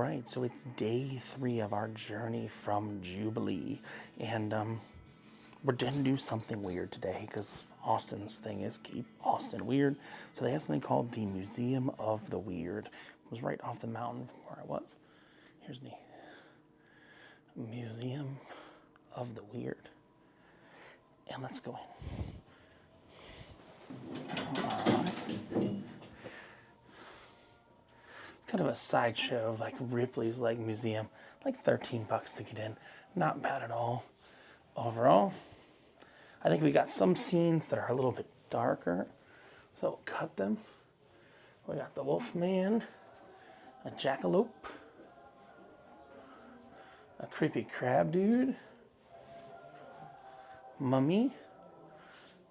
right, so it's day 3 of our journey from Jubilee, and we're gonna do something weird today because Austin's thing is keep Austin weird. So they have something called the Museum of the Weird. It was right off the mountain from where I was. Here's the Museum of the Weird, and let's go in. All right. Kind of a sideshow, like Ripley's Leg Museum, like $13 to get in. Not bad at all. Overall, I think we got some scenes that are a little bit darker, so we'll cut them. We got the Wolfman, a jackalope, a creepy crab dude, mummy.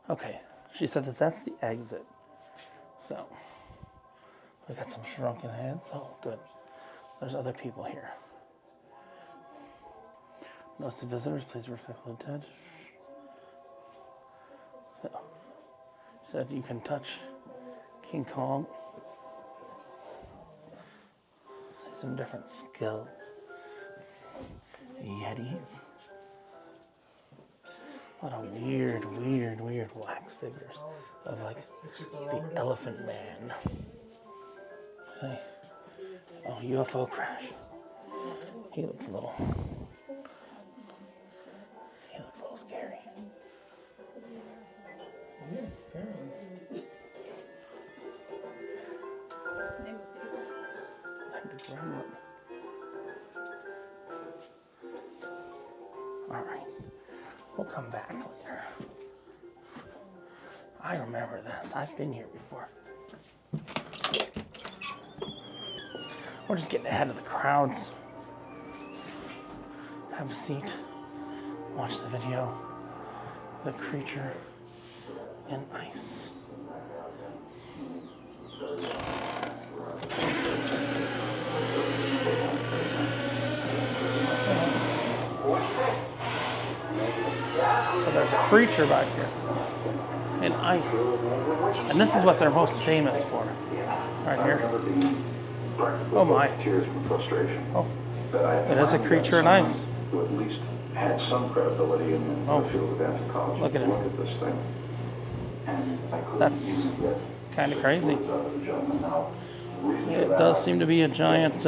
Okay, she said that that's the exit. So we got some shrunken heads. Oh, good. There's other people here. Notice the visitors, please respectfully touch. So, said you can touch King Kong. See some different skulls. Yetis. A lot of weird wax figures of like the Elephant Man. Okay. Oh, UFO crash. He looks a little scary. Yeah, apparently. All right, we'll come back later. I remember this. I've been here before. We're just getting ahead of the crowds. Have a seat. Watch the video. The creature in ice. So there's a creature back here in ice. And this is what they're most famous for. Right here. Oh my. Oh, it is a creature in ice. Who at least had some credibility in the field of anthropology. Look at him. Look at this thing. That's kind of crazy. It does seem to be a giant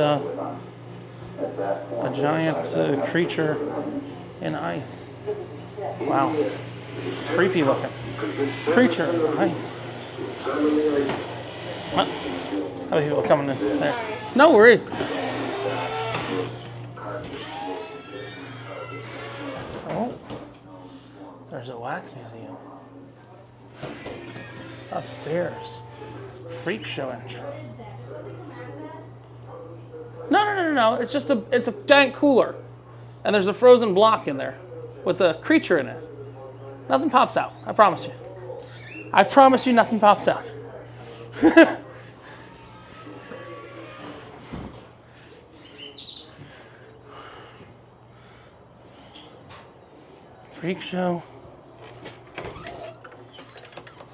creature in ice. Wow. Creepy looking. Creature in ice. What? Other people coming in there. No worries. Oh, there's a wax museum upstairs. Freak show entrance. No. It's just it's a giant cooler, and there's a frozen block in there with a creature in it. Nothing pops out. I promise you. I promise you, nothing pops out. Freak show.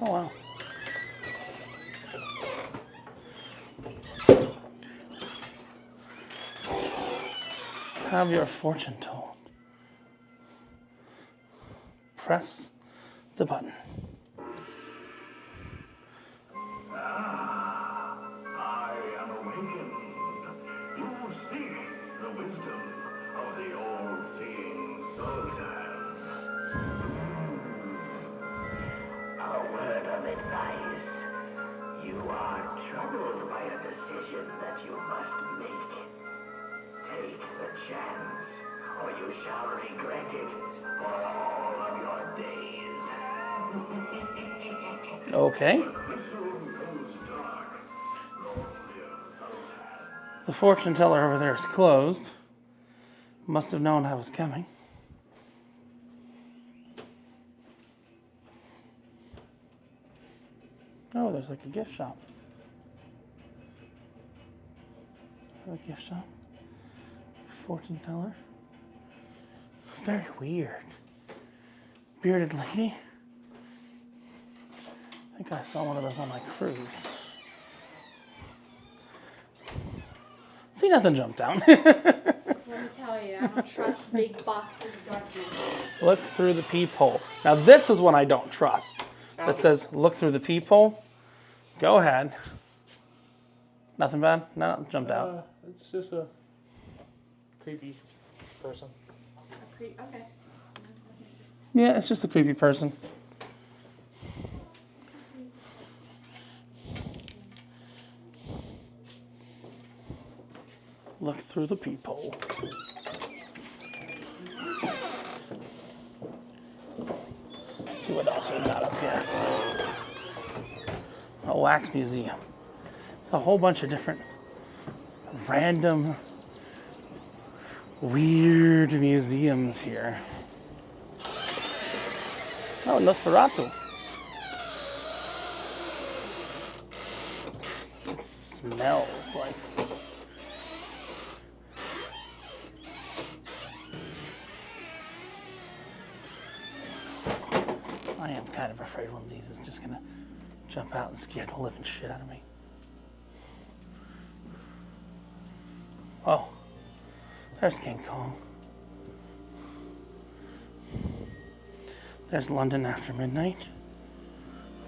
Oh, wow. Have your fortune told. Press the button. I am awakened. You seek the wisdom of the all-seeing Sultan. A word of advice. You are troubled by a decision that you must make. Take the chance, or you shall regret it for all of your days. Okay. The fortune teller over there is closed. Must have known I was coming. Oh, there's like a gift shop. A gift shop. Fortune teller. Very weird. Bearded lady. I think I saw one of those on my cruise. See, nothing jumped out. Let me tell you, I don't trust big boxes of darkness. Look through the peephole. Now this is one I don't trust. That says look through the peephole. Go ahead. Nothing bad? Nothing jumped out. It's just a creepy person. Okay. Yeah, it's just a creepy person. Look through the peephole. See what else we got up here. A wax museum. It's a whole bunch of different random weird museums here. Oh, Nosferatu. It smells like... I am kind of afraid one of these is just gonna jump out and scare the living shit out of me. Oh, there's King Kong. There's London After Midnight.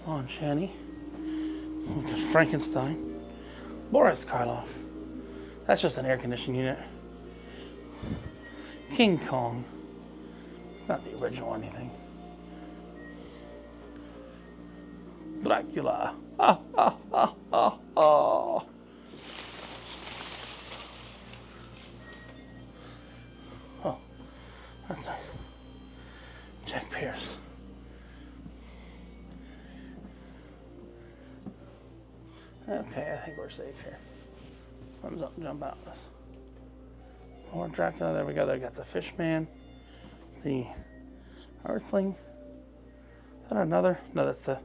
Lon Chaney. We've got Frankenstein. Boris Karloff. That's just an air conditioning unit. King Kong. It's not the original or anything. Dracula. Ah, ah, ah, ah, ah. Oh, that's nice. Jack Pierce. Okay, I think we're safe here. Thumbs up and jump out. More Dracula. There we go. There got the Fishman. The Earthling. Is that another? No, that's the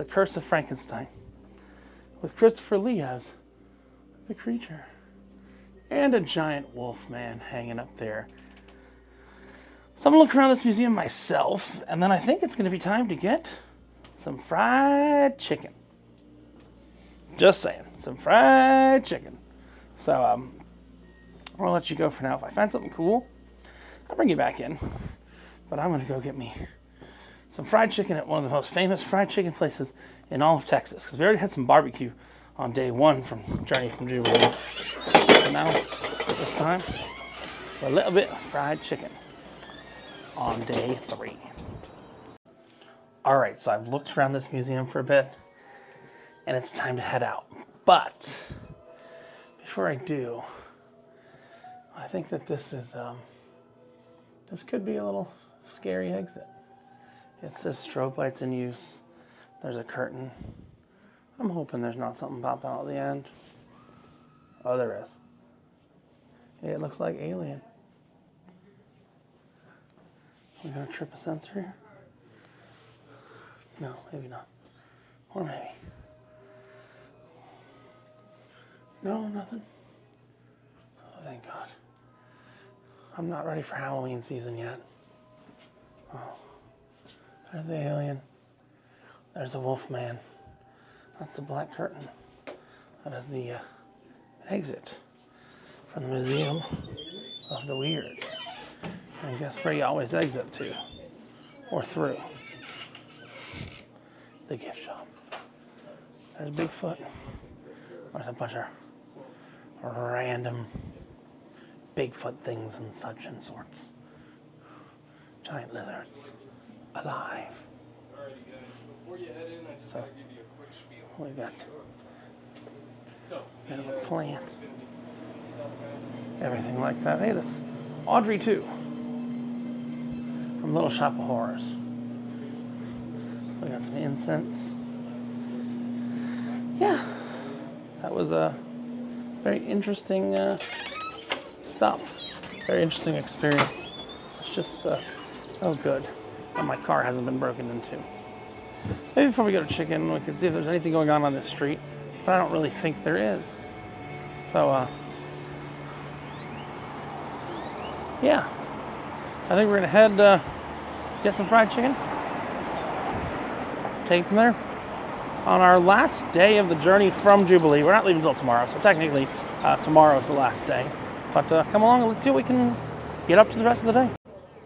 Curse of Frankenstein. With Christopher Lee as the creature. And a giant wolf man hanging up there. So I'm going to look around this museum myself, and then I think it's going to be time to get some fried chicken. Just saying, some fried chicken. So I'll let you go for now. If I find something cool, I'll bring you back in. But I'm going to go get me some fried chicken at one of the most famous fried chicken places in all of Texas. Because we already had some barbecue on day one from Journey from Jubilee. So now, this time, a little bit of fried chicken on day 3. All right, so I've looked around this museum for a bit, and it's time to head out. But before I do, I think that this is this could be a little scary exit. It says strobe lights in use. There's a curtain. I'm hoping there's not something popping out at the end. Oh, there is. It looks like Alien. We gonna trip a sensor here? No, maybe not. Or maybe. No, nothing. Oh, thank God. I'm not ready for Halloween season yet. Oh. There's the alien. There's the wolf man. That's the black curtain. That is the exit from the Museum of the Weird. And guess where you always exit to? Or through? The gift shop. There's Bigfoot. There's a bunch of random Bigfoot things and such and sorts. Giant lizards. Alive. Alrighty guys, before you head in, I just gotta give you a quick spiel. We got So, a bit of a plant. Everything like that. Hey, that's Audrey too. From Little Shop of Horrors. We got some incense. Yeah. That was a very interesting stop. Very interesting experience. It's just oh good. And my car hasn't been broken into. Maybe before we go to chicken, we can see if there's anything going on this street, but I don't really think there is. So, yeah. I think we're gonna head get some fried chicken. Take it from there. on our last day of the journey from Jubilee. We're not leaving until tomorrow, so technically tomorrow is the last day. But come along and let's see what we can get up to the rest of the day.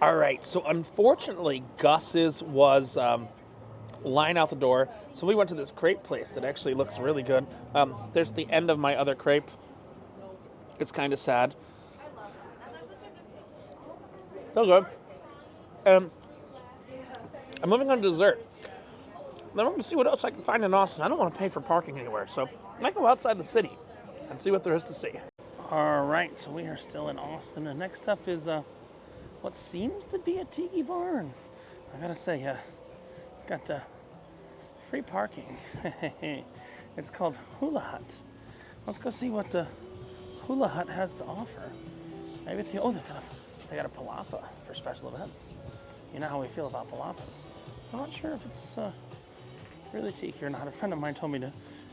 All right, so unfortunately, Gus's was line out the door. So we went to this crepe place that actually looks really good. There's the end of my other crepe. It's kind of sad. So good. I'm moving on to dessert. Then I'm going to see what else I can find in Austin. I don't want to pay for parking anywhere, so I might go outside the city and see what there is to see. All right, so we are still in Austin, and next up is what seems to be a tiki barn. I gotta say, it's got free parking. It's called Hula Hut. Let's go see what the Hula Hut has to offer. Maybe they got a palapa for special events. You know how we feel about palapas. I'm not sure if it's really tiki or not. A friend of mine told me to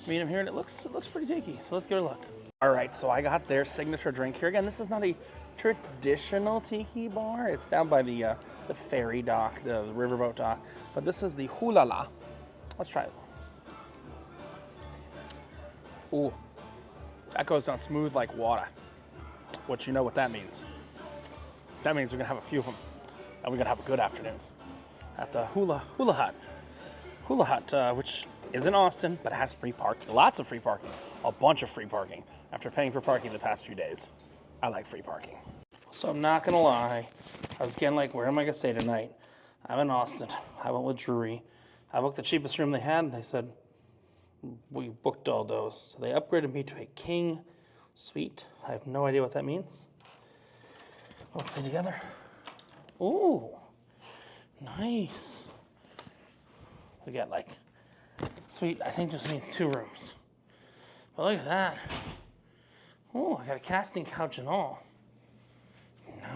meet him here, and it looks pretty tiki. So let's give it a look. All right, so I got their signature drink here. Again, this is not a traditional tiki bar. It's down by the ferry dock, the riverboat dock. But this is the Hula La. Let's try it. Ooh, that goes down smooth like water. Which you know what that means. That means we're gonna have a few of them, and we're gonna have a good afternoon at the Hula Hut. Hula Hut, which is in Austin, but it has free parking. Lots of free parking. A bunch of free parking. After paying for parking the past few days, I like free parking. So I'm not gonna lie, I was getting like, where am I gonna stay tonight? I'm in Austin. I went with Drury. I booked the cheapest room they had, and they said, we booked all those. So they upgraded me to a king suite. I have no idea what that means. Let's stay together. Ooh, nice. We got like, suite, I think just means 2 rooms. But look at that. Oh, I got a casting couch and all.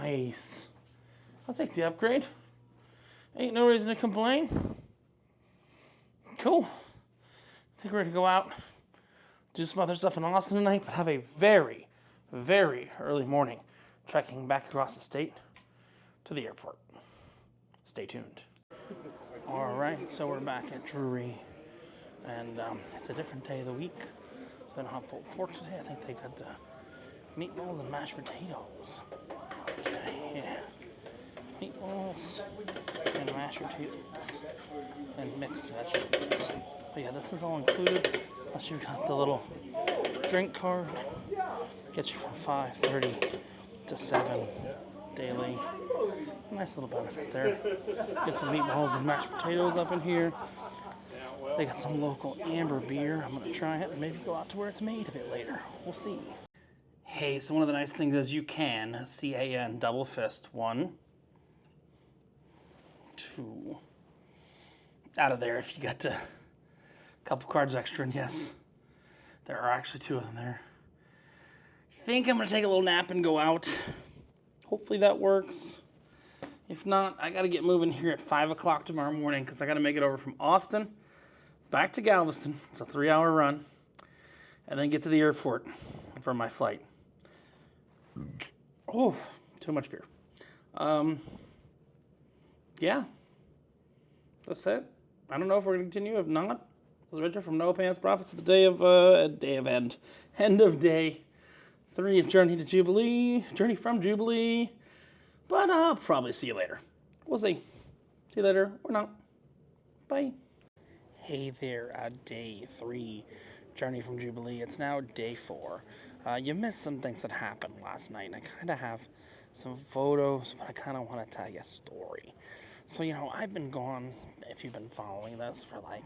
Nice. I'll take the upgrade. Ain't no reason to complain. Cool. I think we're gonna go out, do some other stuff in Austin tonight, but have a very, very early morning trekking back across the state to the airport. Stay tuned. All right, so we're back at Drury, and it's a different day of the week. So I don't have pulled pork today. I think they got the meatballs and mashed potatoes. Okay, yeah. Meatballs and mashed potatoes and mixed vegetables. But yeah, this is all included. Plus you got the little drink card. Gets you from 5:30 to 7 daily. Nice little benefit there. Get some meatballs and mashed potatoes up in here. They got some local amber beer. I'm gonna try it and maybe go out to where it's made a bit later. We'll see. Hey, so one of the nice things is you can CAN double fist 1, 2 out of there if you got a couple cards extra. And yes, there are actually 2 of them there. I think I'm gonna take a little nap and go out. Hopefully that works. If not, I gotta get moving here at 5 o'clock tomorrow morning because I gotta make it over from Austin back to Galveston. It's a 3-hour run. And then get to the airport for my flight. Oh, too much beer. Yeah. That's it. I don't know if we're going to continue. If not, this is Richard from No Pants Profits at the end of day 3 of Journey from Jubilee. But I'll probably see you later. We'll see. See you later or not. Bye. Hey there, day 3, Journey from Jubilee. It's now day 4. You missed some things that happened last night. I kind of have some photos, but I kind of want to tell you a story. So, I've been gone, if you've been following this, for like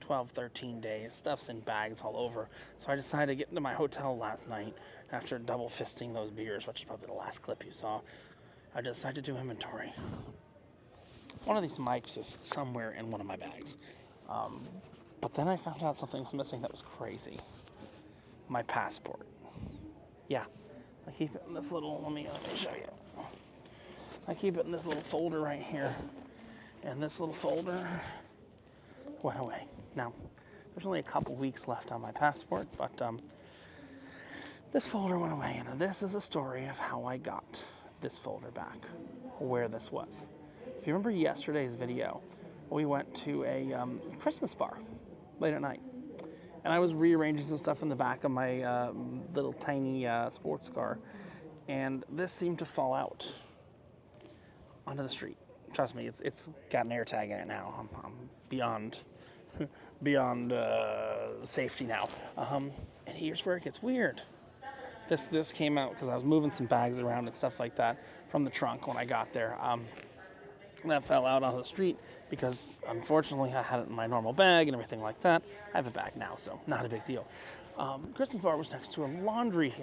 12, 13 days. Stuff's in bags all over. So I decided to get into my hotel last night after double fisting those beers, which is probably the last clip you saw. I decided to do inventory. One of these mics is somewhere in one of my bags. But then I found out something was missing that was crazy. My passport. Yeah, I keep it in this little, let me show you. I keep it in this little folder right here. And this little folder went away. Now, there's only a couple weeks left on my passport, but this folder went away. And this is a story of how I got this folder back, where this was. If you remember yesterday's video, we went to a Christmas bar. late at night. And I was rearranging some stuff in the back of my little tiny sports car, and this seemed to fall out onto the street. Trust me, it's got an air tag in it now. I'm beyond safety now. And here's where it gets weird. This came out because I was moving some bags around and stuff like that from the trunk when I got there. That fell out onto the street because, unfortunately, I had it in my normal bag and everything like that. I have a bag now, so not a big deal. Christmas bar was next to a laundry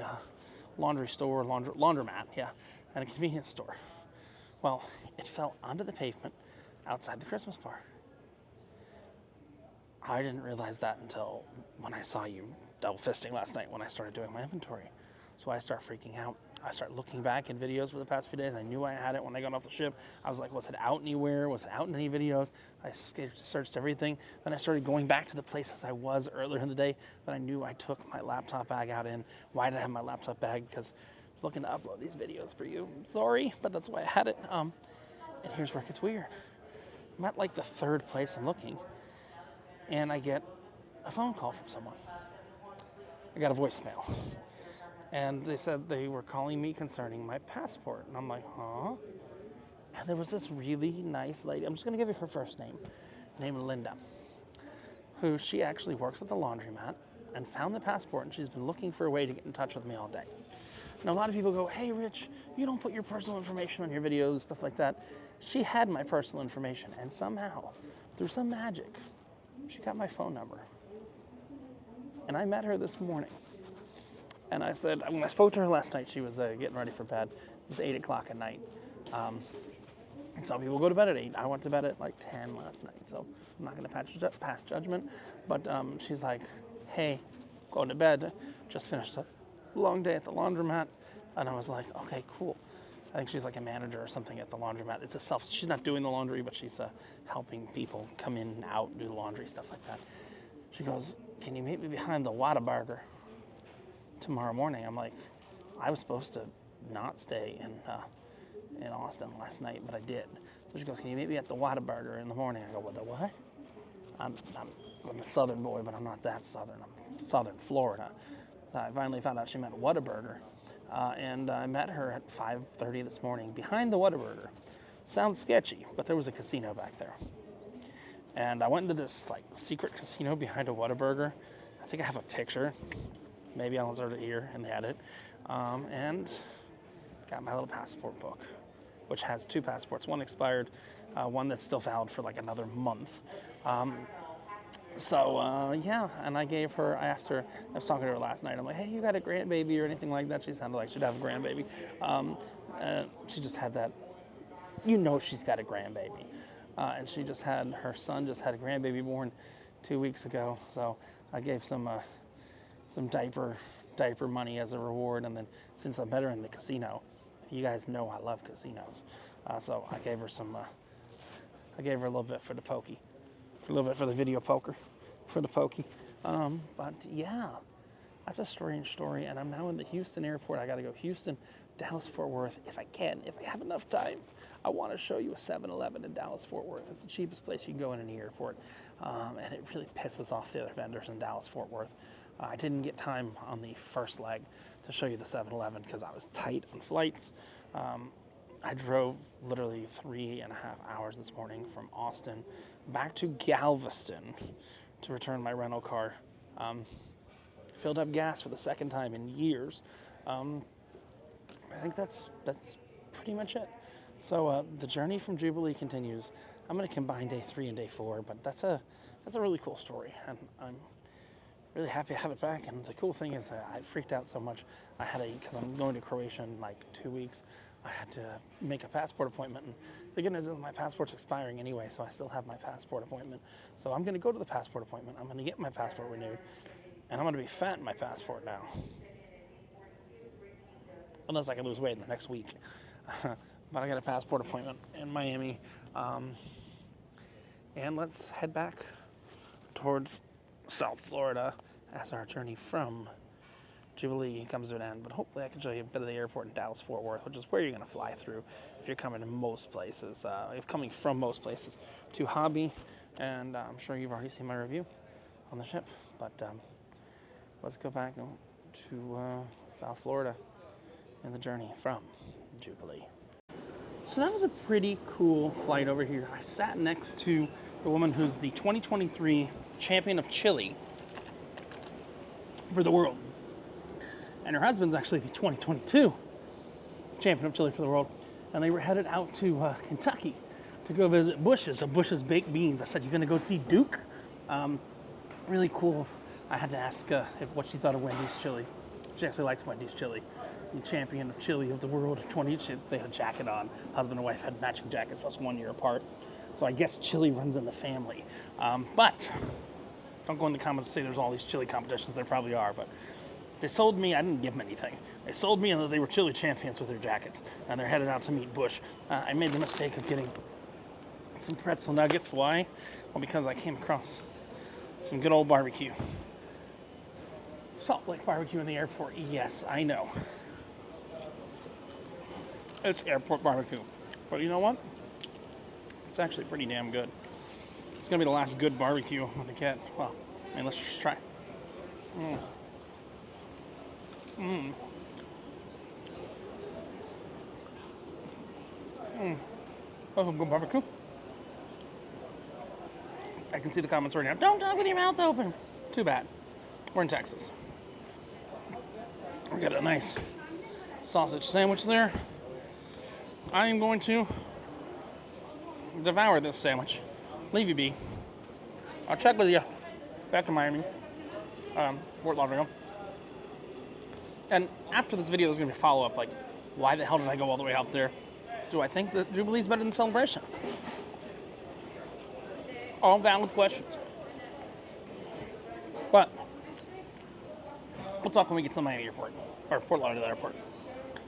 store, laundromat, yeah, and a convenience store. Well, it fell onto the pavement outside the Christmas bar. I didn't realize that until when I saw you double fisting last night when I started doing my inventory. So I start freaking out. I start looking back in videos for the past few days. I knew I had it when I got off the ship. I was like, was it out anywhere? Was it out in any videos? I searched everything. Then I started going back to the places I was earlier in the day that I knew I took my laptop bag out in. Why did I have my laptop bag? Because I was looking to upload these videos for you. I'm sorry, but that's why I had it. And here's where it gets weird. I'm at like the third place I'm looking, and I get a phone call from someone. I got a voicemail. And they said they were calling me concerning my passport. And I'm like, huh? And there was this really nice lady. I'm just going to give you her first name. Named Linda. Who she actually works at the laundromat and found the passport. And she's been looking for a way to get in touch with me all day. Now, a lot of people go, hey, Rich, you don't put your personal information on your videos, stuff like that. She had my personal information. And somehow, through some magic, she got my phone number. And I met her this morning. And I said, when I spoke to her last night, she was getting ready for bed. It was 8 o'clock at night. And some people go to bed at 8. I went to bed at like 10 last night, so I'm not going to pass judgment. But she's like, hey, going to bed. Just finished a long day at the laundromat. And I was like, okay, cool. I think she's like a manager or something at the laundromat. She's not doing the laundry, but she's helping people come in and out, do the laundry, stuff like that. She goes, can you meet me behind the Whataburger tomorrow morning? I'm like, I was supposed to not stay in Austin last night, but I did. So she goes, can you meet me at the Whataburger in the morning? I go, what, the what? I'm a southern boy, but I'm not that southern. I'm southern Florida. So I finally found out she meant Whataburger. And I met her at 5:30 this morning behind the Whataburger. Sounds sketchy, but there was a casino back there. And I went into this like secret casino behind a Whataburger. I think I have a picture. Maybe I'll insert it here in the edit. And got my little passport book, which has 2 passports. One expired, one that's still valid for like another month. Yeah, and I asked her, I was talking to her last night. I'm like, hey, you got a grandbaby or anything like that? She sounded like she'd have a grandbaby. She just had that, she's got a grandbaby. And her son just had a grandbaby born 2 weeks ago. So I gave some diaper money as a reward, and then since I met her in the casino, you guys know I love casinos, so I gave her a little bit for the pokey, a little bit for the video poker, for the pokey. But yeah, that's a strange story, and I'm now in the Houston airport. I got to go Houston, Dallas, Fort Worth, if I have enough time. I want to show you a 7-Eleven in Dallas, Fort Worth. It's the cheapest place you can go in the airport, and it really pisses off the other vendors in Dallas, Fort Worth. I didn't get time on the first leg to show you the 7-Eleven because I was tight on flights. I drove literally 3.5 hours this morning from Austin back to Galveston to return my rental car. Filled up gas for the second time in years. I think that's pretty much it. So the journey from Jubilee continues. I'm going to combine day 3 and day 4, but that's a really cool story, and I'm really happy to have it back. And the cool thing is I freaked out so much. Because I'm going to Croatia in like 2 weeks, I had to make a passport appointment. And the good news is my passport's expiring anyway, so I still have my passport appointment. So I'm going to go to the passport appointment. I'm going to get my passport renewed, and I'm going to be fat in my passport now. Unless I can lose weight in the next week. But I got a passport appointment in Miami. And let's head back towards South Florida as our journey from Jubilee comes to an end. But hopefully I can show you a bit of the airport in Dallas, Fort Worth, which is where you're going to fly through if you're coming to most places. If coming from most places to Hobby, and I'm sure you've already seen my review on the ship. But let's go back to South Florida and the journey from Jubilee. So that was a pretty cool flight over here. I sat next to the woman who's the 2023 champion of Chile for the world. And her husband's actually the 2022 champion of Chile for the world. And they were headed out to Kentucky to go visit Bush's Baked Beans. I said, "You gonna go see Duke?" Really cool. I had to ask what she thought of Wendy's chili. She actually likes Wendy's chili. The champion of chili of the world of 20. They had a jacket on. Husband and wife had matching jackets, just 1 year apart. So I guess chili runs in the family. But don't go in the comments and say there's all these chili competitions. There probably are, but they sold me. I didn't give them anything. They sold me that they were chili champions with their jackets, and they're headed out to meet Bush. I made the mistake of getting some pretzel nuggets. Why? Well, because I came across some good old barbecue. Salt Lake barbecue in the airport. Yes, I know. It's airport barbecue. But you know what? It's actually pretty damn good. It's going to be the last good barbecue I'm going to get. Well, I mean, let's just try. That's some good barbecue. I can see the comments right now. Don't talk with your mouth open. Too bad. We're in Texas. We got a nice sausage sandwich there. I am going to devour this sandwich. Leave you be. I'll check with you back in Miami, Fort Lauderdale. And after this video, there's going to be a follow-up, like, why the hell did I go all the way out there? Do I think that Jubilee is better than Celebration? All valid questions. But we'll talk when we get to the Miami airport, or Fort Lauderdale airport.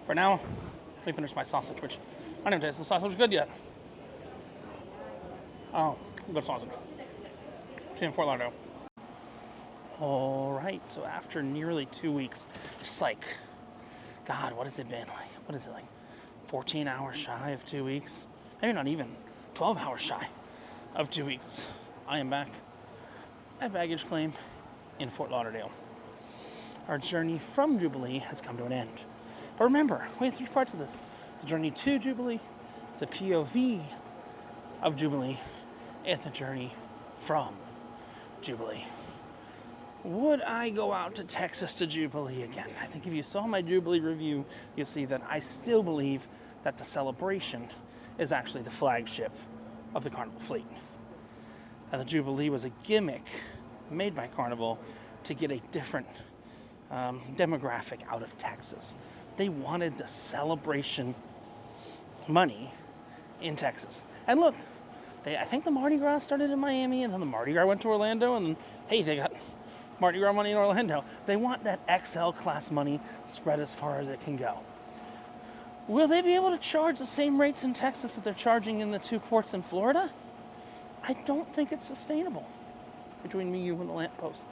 For now, let me finish my sausage, which I didn't taste the sausage good yet. Oh, good sausage. See you in Fort Lauderdale. All right, so after nearly 2 weeks, just like, God, what has it been? Like, what is it, like 14 hours shy of 2 weeks? Maybe not even 12 hours shy of 2 weeks. I am back at baggage claim in Fort Lauderdale. Our journey from Jubilee has come to an end. But remember, we have 3 parts of this. The journey to Jubilee, the POV of Jubilee, and the journey from Jubilee. Would I go out to Texas to Jubilee again? I think if you saw my Jubilee review, you'll see that I still believe that the Celebration is actually the flagship of the Carnival fleet. The Jubilee was a gimmick made by Carnival to get a different demographic out of Texas. They wanted the Celebration money in Texas. And look, I think the Mardi Gras started in Miami, and then the Mardi Gras went to Orlando, and then, hey, they got Mardi Gras money in Orlando. They want that XL class money spread as far as it can go. Will they be able to charge the same rates in Texas that they're charging in the 2 ports in Florida? I don't think it's sustainable between me, you, and the lamppost.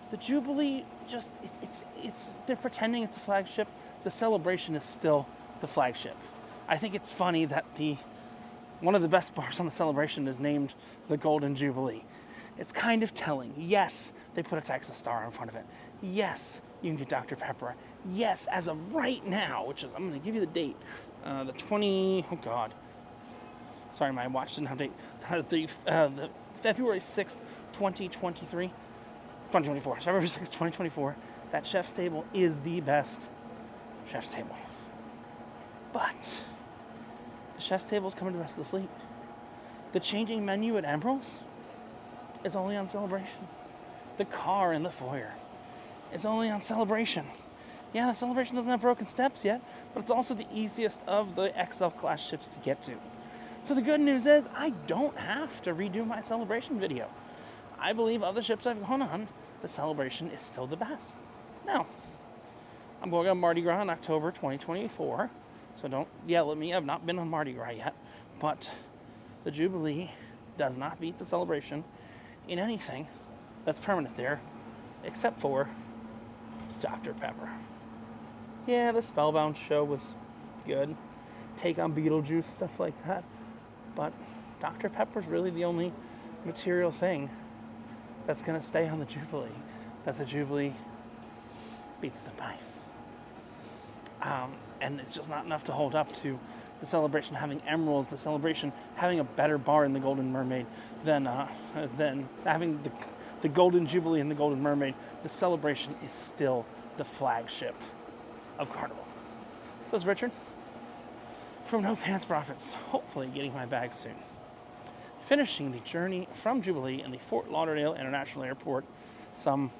The Jubilee, just, they're pretending it's a flagship. The Celebration is still the flagship. I think it's funny that one of the best bars on the Celebration is named the Golden Jubilee. It's kind of telling. Yes, they put a Texas star in front of it. Yes, you can get Dr. Pepper. Yes, as of right now, which is, I'm going to give you the date, the sorry, my watch didn't have date, the February 6th, 2024, February 6th, 2024, that Chef's Table is the best Chef's Table. But the Chef's Table is coming to the rest of the fleet. The changing menu at Emerald's is only on Celebration. The car in the foyer is only on Celebration. Yeah, the Celebration doesn't have broken steps yet, but it's also the easiest of the XL class ships to get to. So the good news is I don't have to redo my Celebration video. I believe of the ships I've gone on, the Celebration is still the best. Now, I'm going on Mardi Gras in October 2024, so don't yell at me. I've not been on Mardi Gras yet, but the Jubilee does not beat the Celebration in anything that's permanent there, except for Dr. Pepper. Yeah, the Spellbound show was good. Take on Beetlejuice, stuff like that. But Dr. Pepper's really the only material thing that's going to stay on the Jubilee, that the Jubilee beats them by. And it's just not enough to hold up to the celebration having emeralds, the celebration having a better bar in the Golden Mermaid than having the Golden Jubilee and the Golden Mermaid. The celebration is still the flagship of Carnival. So it's Richard from No Pants Profits, hopefully getting my bag soon. Finishing the journey from Jubilee in the Fort Lauderdale International Airport, some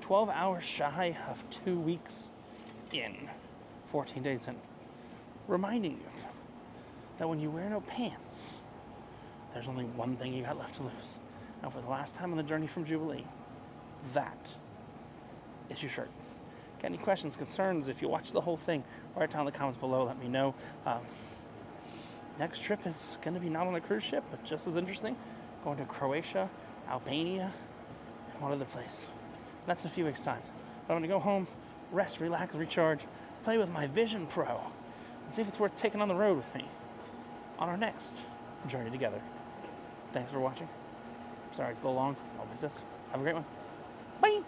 12 hours shy of 2 weeks in, 14 days in. Reminding you that when you wear no pants, there's only one thing you got left to lose. And for the last time on the journey from Jubilee, that is your shirt. Got any questions, concerns? If you watch the whole thing, write down in the comments below. Let me know. Next trip is going to be not on a cruise ship, but just as interesting. Going to Croatia, Albania, and one other place. That's in a few weeks' time. But I'm going to go home, rest, relax, recharge, play with my Vision Pro, and see if it's worth taking on the road with me on our next journey together. Thanks for watching. Sorry it's a little long. Always this. Have a great one. Bye!